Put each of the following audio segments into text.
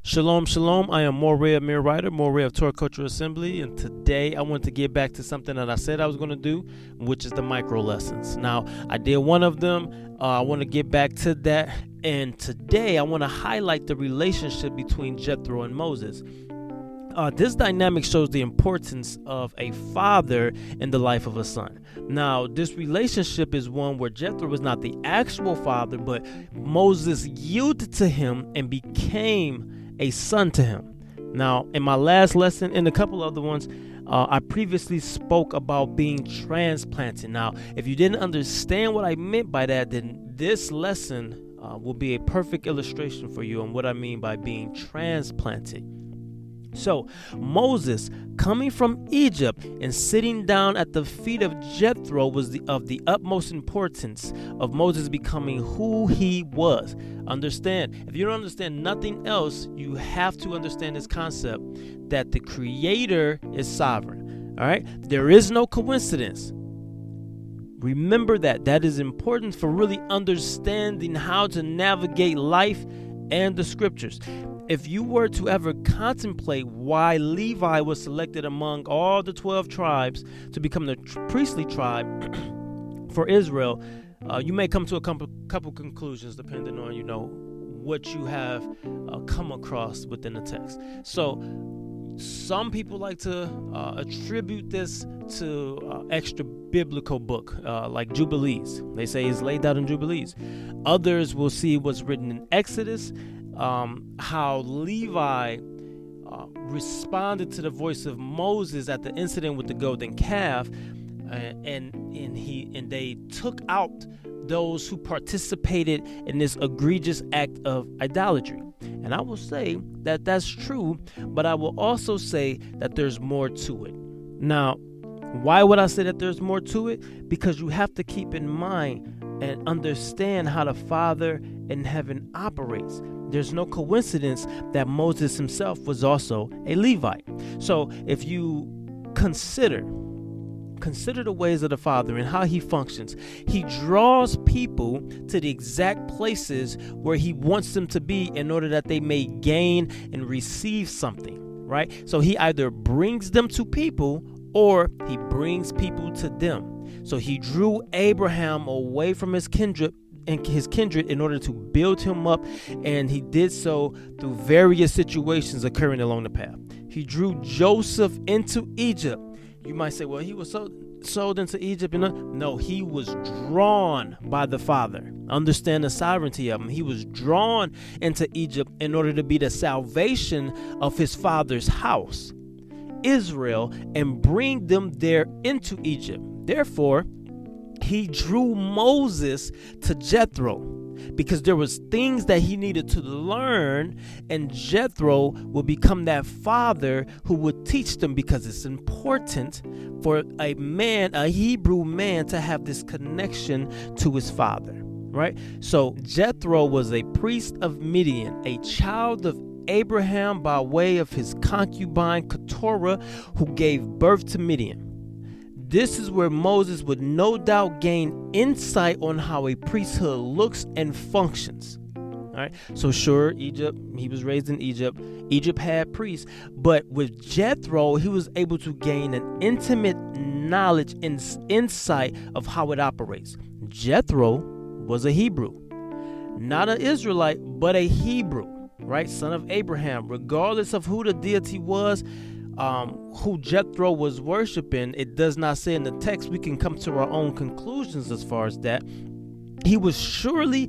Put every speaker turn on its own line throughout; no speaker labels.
Shalom, shalom. I am Moray Amir Ryder, Moray of Torah Culture Assembly, and today I want to get back to something that I said I was going to do, which is the micro lessons. Now, I did one of them. I want to get back to that, and today I want to highlight the relationship between Jethro and Moses. This dynamic shows the importance of a father in the life of a son. Now, this relationship is one where Jethro was not the actual father, but Moses yielded to him and became a son to him. Now, in my last lesson and a couple other ones, I previously spoke about being transplanted. Now, if you didn't understand what I meant by that, then this lesson will be a perfect illustration for you on what I mean by being transplanted. So Moses coming from Egypt and sitting down at the feet of Jethro was of the utmost importance of Moses becoming who he was. Understand, if you don't understand nothing else, you have to understand this concept that the Creator is sovereign. All right, there is no coincidence. Remember that is important for really understanding how to navigate life and the scriptures. If you were to ever contemplate why Levi was selected among all the 12 tribes to become the priestly tribe for Israel, you may come to a couple conclusions depending on, what you have come across within the text. So some people like to attribute this to extra biblical book like Jubilees. They say it's laid out in Jubilees. Others will see what's written in Exodus, how Levi responded to the voice of Moses at the incident with the golden calf, and they took out those who participated in this egregious act of idolatry. And I will say that that's true, but I will also say that there's more to it. Now, why would I say that there's more to it? Because you have to keep in mind and understand how the Father in heaven operates. There's no coincidence that Moses himself was also a Levite. So if you consider the ways of the Father and how he functions, he draws people to the exact places where he wants them to be in order that they may gain and receive something, right? So he either brings them to people or he brings people to them. So he drew Abraham away from his kindred in order to build him up, and he did so through various situations occurring along the path. He drew Joseph into Egypt. You might say, well, he was sold into Egypt. No, he was drawn by the Father. Understand the sovereignty of him. He was drawn into Egypt in order to be the salvation of his father's house, Israel, and bring them there into Egypt. Therefore, he drew Moses to Jethro because there was things that he needed to learn, and Jethro will become that father who would teach them, because it's important for a Hebrew man to have this connection to his father, right? So Jethro was a priest of Midian, a child of Abraham by way of his concubine Keturah, who gave birth to Midian. This is where Moses would no doubt gain insight on how a priesthood looks and functions. All right. So sure, Egypt, he was raised in Egypt. Egypt had priests, but with Jethro, he was able to gain an intimate knowledge and insight of how it operates. Jethro was a Hebrew, not an Israelite, but a Hebrew, right? Son of Abraham. Regardless of who the deity was, who Jethro was worshiping, it does not say in the text. We can come to our own conclusions as far as that. He was surely,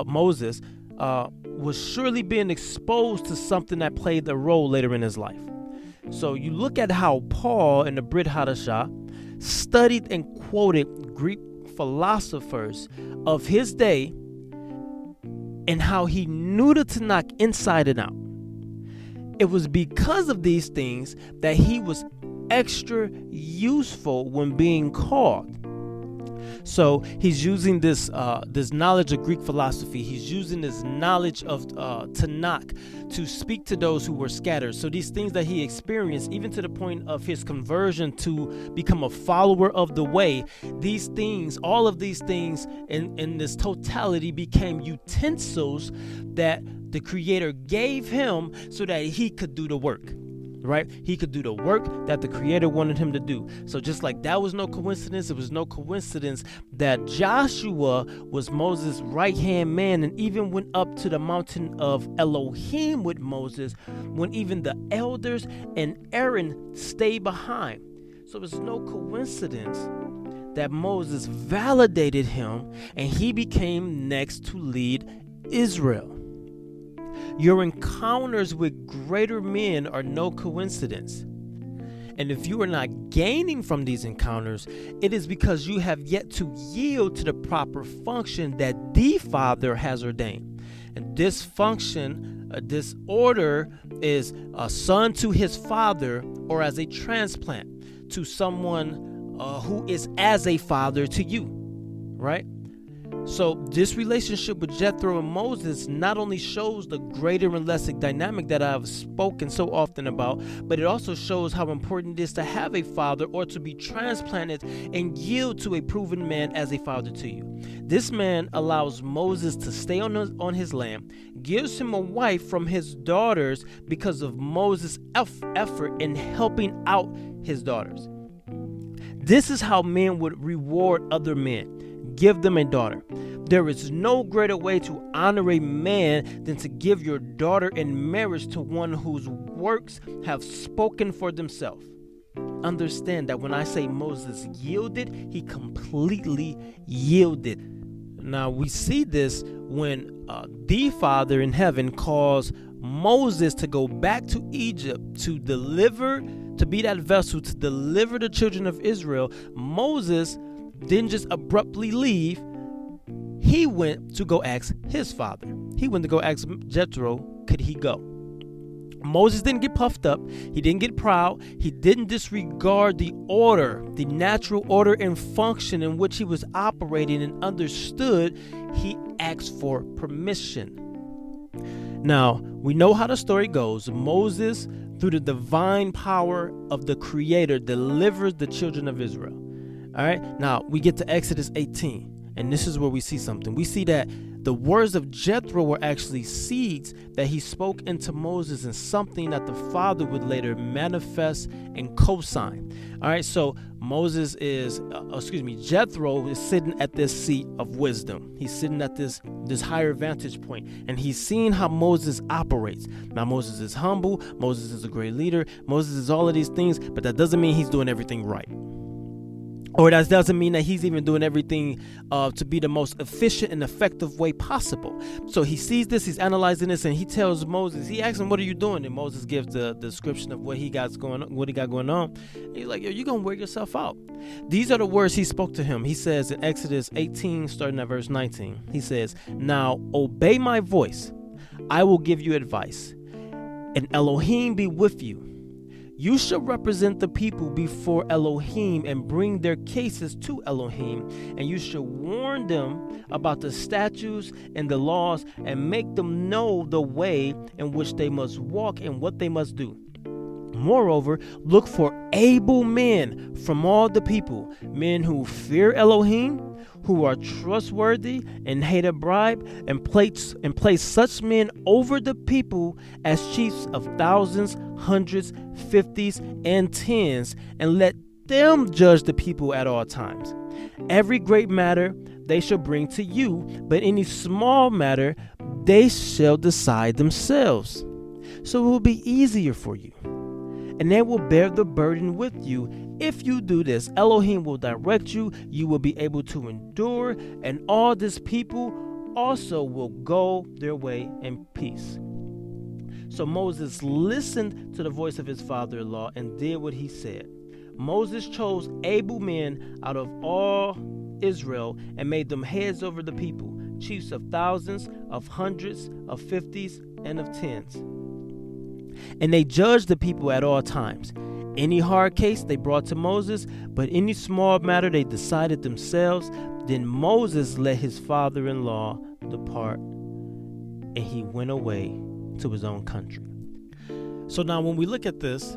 Moses was surely being exposed to something that played a role later in his life. So you look at how Paul in the Brit Hadashah studied and quoted Greek philosophers of his day and how he knew the Tanakh inside and out. It was because of these things that he was extra useful when being called. So he's using this knowledge of Greek philosophy. He's using this knowledge of Tanakh to speak to those who were scattered. So these things that he experienced, even to the point of his conversion to become a follower of the way, these things, all of these things in this totality became utensils that the Creator gave him so that he could do the work. Right? He could do the work that the Creator wanted him to do. So just like that was no coincidence, it was no coincidence that Joshua was Moses' right-hand man and even went up to the mountain of Elohim with Moses when even the elders and Aaron stayed behind. So it's no coincidence that Moses validated him and he became next to lead Israel. Your encounters with greater men are no coincidence. And if you are not gaining from these encounters, it is because you have yet to yield to the proper function that the Father has ordained. And this function, this order, is a son to his father, or as a transplant to someone who is as a father to you, right? So this relationship with Jethro and Moses not only shows the greater and lesser dynamic that I've spoken so often about, but it also shows how important it is to have a father or to be transplanted and yield to a proven man as a father to you. This man allows Moses to stay on his land, gives him a wife from his daughters because of Moses' effort in helping out his daughters. This is how men would reward other men. Give them a daughter. There is no greater way to honor a man than to give your daughter in marriage to one whose works have spoken for themselves. Understand that when I say Moses yielded, he completely yielded. Now we see this when the Father in heaven calls Moses to go back to Egypt to be that vessel to deliver the children of Israel. Moses didn't just abruptly leave. He went to go ask his father. He went to go ask Jethro, could he go? Moses didn't get puffed up. He didn't get proud. He didn't disregard the order, the natural order and function in which he was operating and understood. He asked for permission. Now, we know how the story goes. Moses, through the divine power of the Creator, delivers the children of Israel. All right, now we get to Exodus 18, and this is where we see something. We see that the words of Jethro were actually seeds that he spoke into Moses, and something that the Father would later manifest and co-sign. All right, so Jethro is sitting at this seat of wisdom. He's sitting at this higher vantage point, and he's seeing how Moses operates. Now, Moses is humble. Moses is a great leader. Moses is all of these things, but that doesn't mean he's doing everything right. Or that doesn't mean that he's even doing everything to be the most efficient and effective way possible. So he sees this, he's analyzing this, and he tells Moses, he asks him, what are you doing? And Moses gives the description of what he got going on. And he's like, yo, you're going to wear yourself out. These are the words he spoke to him. He says in Exodus 18, starting at verse 19, he says, now obey my voice. I will give you advice, and Elohim be with you. You shall represent the people before Elohim and bring their cases to Elohim, and you shall warn them about the statutes and the laws and make them know the way in which they must walk and what they must do. Moreover, look for able men from all the people, men who fear Elohim, who are trustworthy and hate a bribe, and place such men over the people as chiefs of thousands, hundreds, fifties, and tens, and let them judge the people at all times. Every great matter they shall bring to you, but any small matter they shall decide themselves. So it will be easier for you, and they will bear the burden with you. If you do this, Elohim will direct you. You will be able to endure, and all this people also will go their way in peace. So Moses listened to the voice of his father-in-law and did what he said. Moses chose able men out of all Israel and made them heads over the people, chiefs of thousands, of hundreds, of fifties, and of tens. And they judged the people at all times. Any hard case they brought to Moses, but any small matter they decided themselves. Then Moses let his father-in-law depart, and he went away to his own country. So now when we look at this,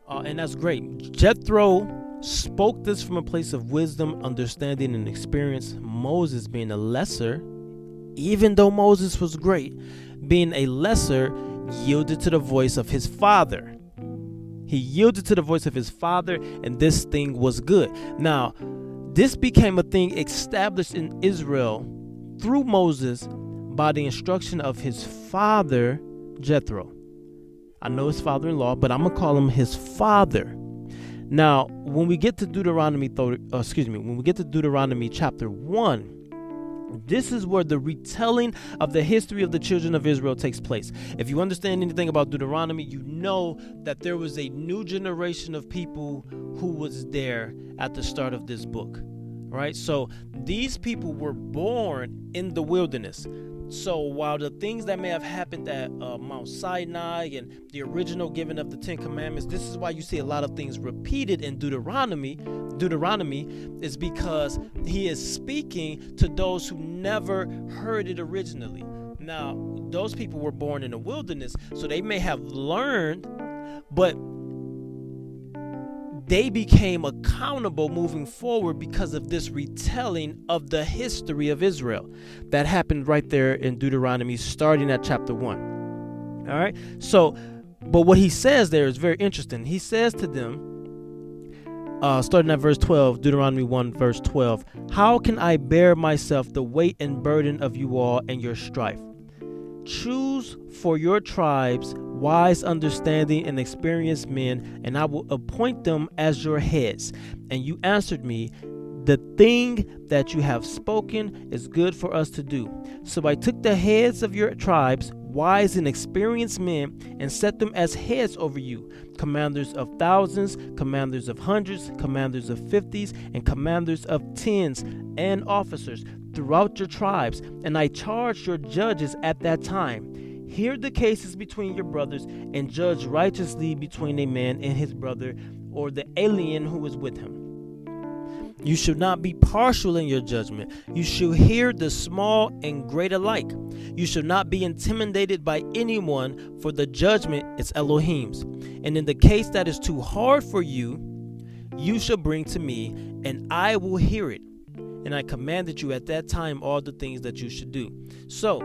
and that's great, Jethro spoke this from a place of wisdom, understanding, and experience. Moses, being a lesser, even though Moses was great, being a lesser, yielded to the voice of his father. He yielded to the voice of his father, and this thing was good. Now, this became a thing established in Israel through Moses by the instruction of his father, Jethro. I know his father-in-law, but I'm going to call him his father. Now, when we get to Deuteronomy chapter 1, this is where the retelling of the history of the children of Israel takes place. If you understand anything about Deuteronomy, you know that there was a new generation of people who was there at the start of this book, right? So these people were born in the wilderness. So while the things that may have happened at Mount Sinai and the original giving of the Ten Commandments, this is why you see a lot of things repeated in Deuteronomy is because he is speaking to those who never heard it originally. Now, those people were born in the wilderness, so they may have learned, but they became accountable moving forward because of this retelling of the history of Israel that happened right there in Deuteronomy, starting at chapter 1. All right. So, but what he says there is very interesting. He says to them, starting at verse 12, Deuteronomy 1, verse 12, "How can I bear myself the weight and burden of you all and your strife? Choose for your tribes wise, understanding, and experienced men, and I will appoint them as your heads. And you answered me, the thing that you have spoken is good for us to do. So I took the heads of your tribes, wise and experienced men, and set them as heads over you, commanders of thousands, commanders of hundreds, commanders of fifties, and commanders of tens, and officers throughout your tribes. And I charged your judges at that time, hear the cases between your brothers, and judge righteously between a man and his brother, or the alien who is with him. You should not be partial in your judgment. You should hear the small and great alike. You should not be intimidated by anyone, for the judgment is Elohim's. And in the case that is too hard for you, you shall bring to me, and I will hear it. And I commanded you at that time all the things that you should do." So,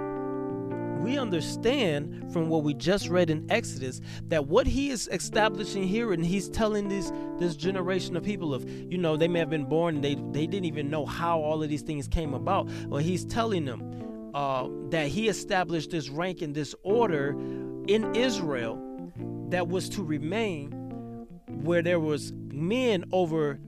we understand from what we just read in Exodus that what he is establishing here, and he's telling this generation of people of, they may have been born and they didn't even know how all of these things came about. Well, he's telling them that he established this rank and this order in Israel that was to remain, where there was men over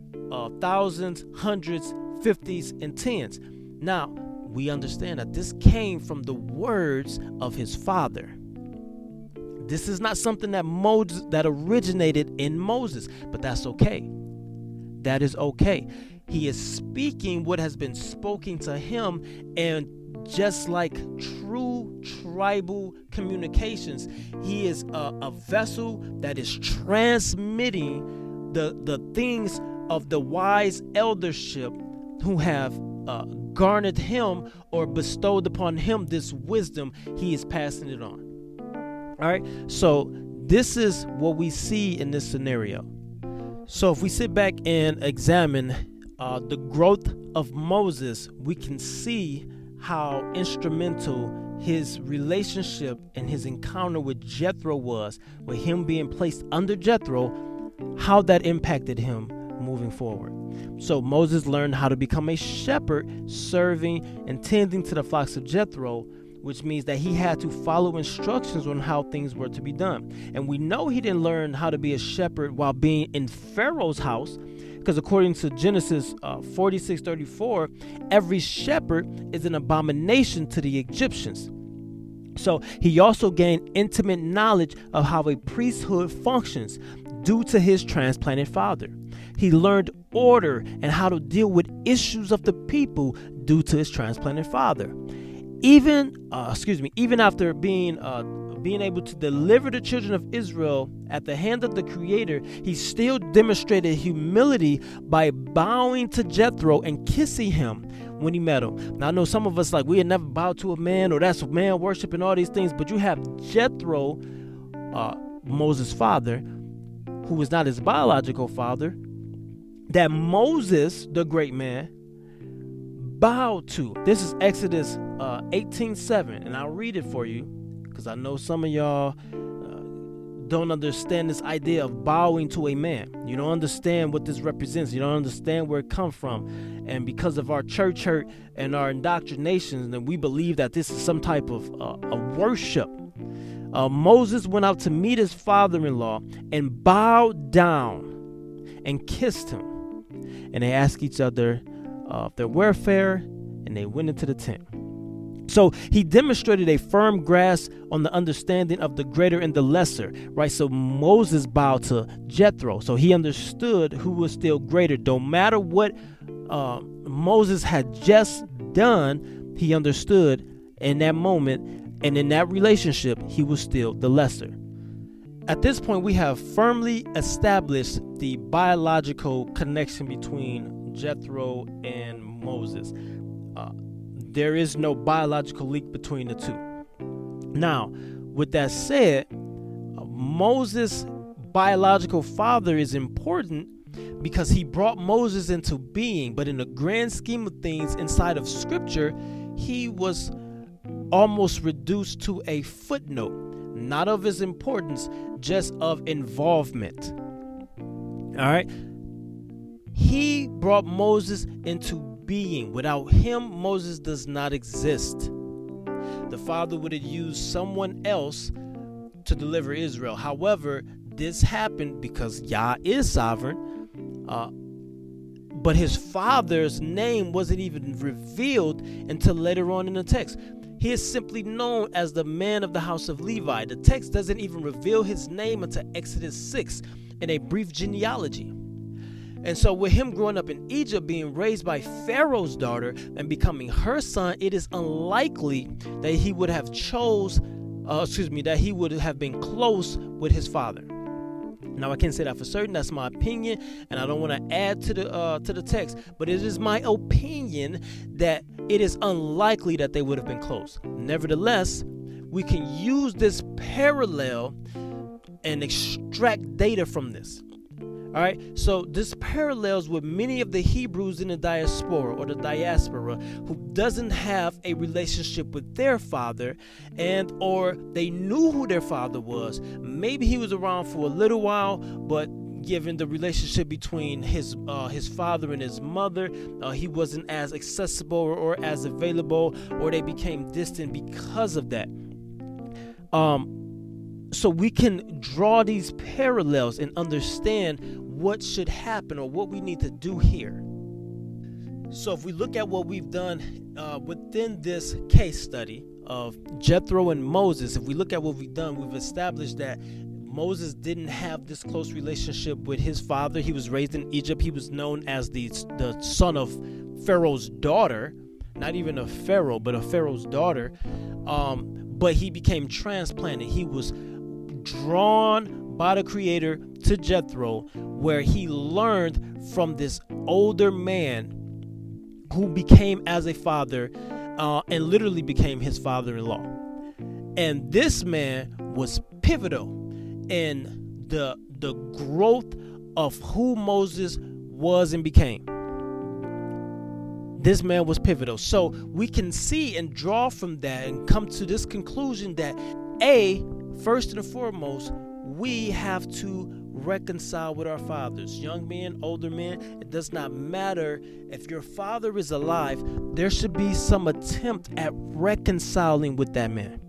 thousands, hundreds, fifties, and tens. Now, we understand that this came from the words of his father. This is not something that originated in Moses, but that's okay. That is okay. He is speaking what has been spoken to him, and just like true tribal communications, he is a vessel that is transmitting the things of the wise eldership who have garnered him or bestowed upon him this wisdom. He is passing it on. All right. So this is what we see in this scenario. So if we sit back and examine the growth of Moses, we can see how instrumental his relationship and his encounter with Jethro was, with him being placed under Jethro, how that impacted him moving forward. So Moses learned how to become a shepherd, serving and tending to the flocks of Jethro, which means that he had to follow instructions on how things were to be done. And we know he didn't learn how to be a shepherd while being in Pharaoh's house, because according to Genesis 46:34, every shepherd is an abomination to the Egyptians. So he also gained intimate knowledge of how a priesthood functions due to his transplanted father. He learned order and how to deal with issues of the people due to his transplanted father. Even after being being able to deliver the children of Israel at the hand of the Creator, he still demonstrated humility by bowing to Jethro and kissing him when he met him. Now, I know some of us we had never bowed to a man, or that's man worship and all these things, but you have Jethro, Moses' father, who was not his biological father, that Moses, the great man, bowed to. This is Exodus 18:7, and I'll read it for you because I know some of y'all don't understand this idea of bowing to a man. You don't understand what this represents. You don't understand where it comes from. And because of our church hurt and our indoctrinations, then we believe that this is some type of worship. Moses went out to meet his father-in-law and bowed down and kissed him. And they asked each other their welfare, and they went into the tent. So he demonstrated a firm grasp on the understanding of the greater and the lesser, right? So Moses bowed to Jethro. So he understood who was still greater. No matter what Moses had just done, he understood in that moment, and in that relationship, he was still the lesser. At this point, we have firmly established the biological connection between Jethro and Moses. There is no biological link between the two. Now, with that said, Moses' biological father is important because he brought Moses into being, but in the grand scheme of things inside of Scripture, he was almost reduced to a footnote, not of his importance, just of involvement. All right? He brought Moses into being. Without him, Moses does not exist. The Father would have used someone else to deliver Israel. However, this happened because Yah is sovereign, but his father's name wasn't even revealed until later on in the text. He is simply known as the man of the house of Levi. The text doesn't even reveal his name until Exodus 6 in a brief genealogy. And so with him growing up in Egypt, being raised by Pharaoh's daughter and becoming her son, it is unlikely that he would have that he would have been close with his father. Now, I can't say that for certain. That's my opinion, and I don't want to add to the text, but it is my opinion that it is unlikely that they would have been close. Nevertheless, we can use this parallel and extract data from this. All right, so this parallels with many of the Hebrews in the diaspora who doesn't have a relationship with their father, and or they knew who their father was. Maybe he was around for a little while, but given the relationship between his father and his mother, he wasn't as accessible or as available, or they became distant because of that. So we can draw these parallels and understand what should happen or what we need to do here. So if we look at what we've done within this case study of Jethro and Moses, if we look at what we've done, we've established that Moses didn't have this close relationship with his father. He was raised in Egypt. He was known as the son of Pharaoh's daughter, not even a Pharaoh, but a Pharaoh's daughter. But he became transplanted. He was drawn by the Creator to Jethro, where he learned from this older man who became as a father and literally became his father-in-law. And this man was pivotal in the growth of who Moses was and became. This man was pivotal. So we can see and draw from that and come to this conclusion that first and foremost, we have to reconcile with our fathers. Young men, older men, it does not matter. If your father is alive, there should be some attempt at reconciling with that man.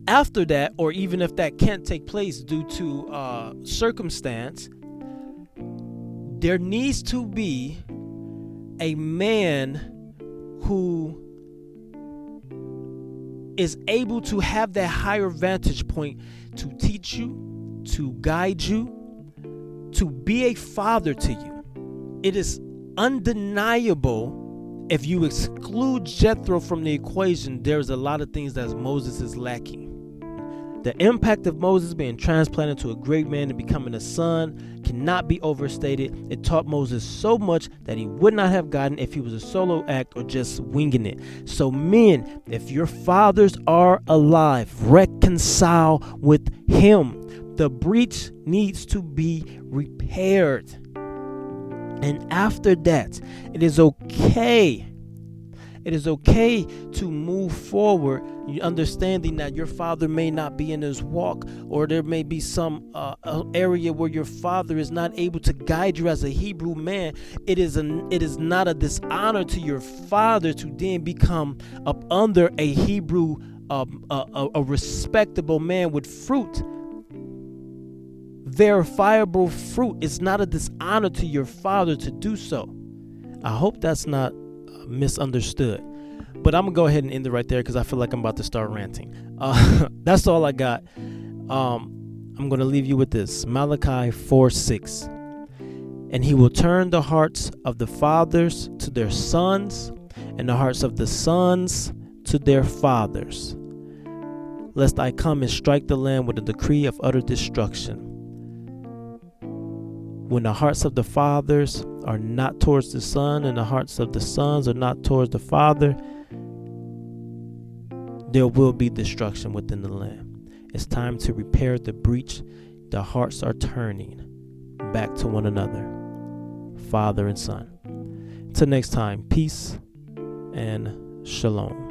After that, or even if that can't take place due to circumstance, there needs to be a man who is able to have that higher vantage point to teach you, to guide you, to be a father to you. It is undeniable, if you exclude Jethro from the equation, there's a lot of things that Moses is lacking. The impact of Moses being transplanted to a great man and becoming a son cannot be overstated. It taught Moses so much that he would not have gotten if he was a solo act or just winging it. So men, if your fathers are alive, reconcile with him. The breach needs to be repaired. And after that, it is okay. It is okay to move forward, understanding that your father may not be in his walk, or there may be some area where your father is not able to guide you as a Hebrew man. It is not a dishonor to your father to then become up under a Hebrew, a respectable man with fruit. Verifiable fruit. It's not a dishonor to your father to do so. I hope that's not misunderstood, but I'm gonna go ahead and end it right there because I feel like I'm about to start ranting. That's all I got. I'm gonna leave you with this. Malachi 4:6. And he will turn the hearts of the fathers to their sons, and the hearts of the sons to their fathers, lest I come and strike the land with a decree of utter destruction. When the hearts of the fathers are not towards the son, and the hearts of the sons are not towards the father, there will be destruction within the land. It's time to repair the breach. The hearts are turning back to one another, father and son. Until next time, peace and shalom.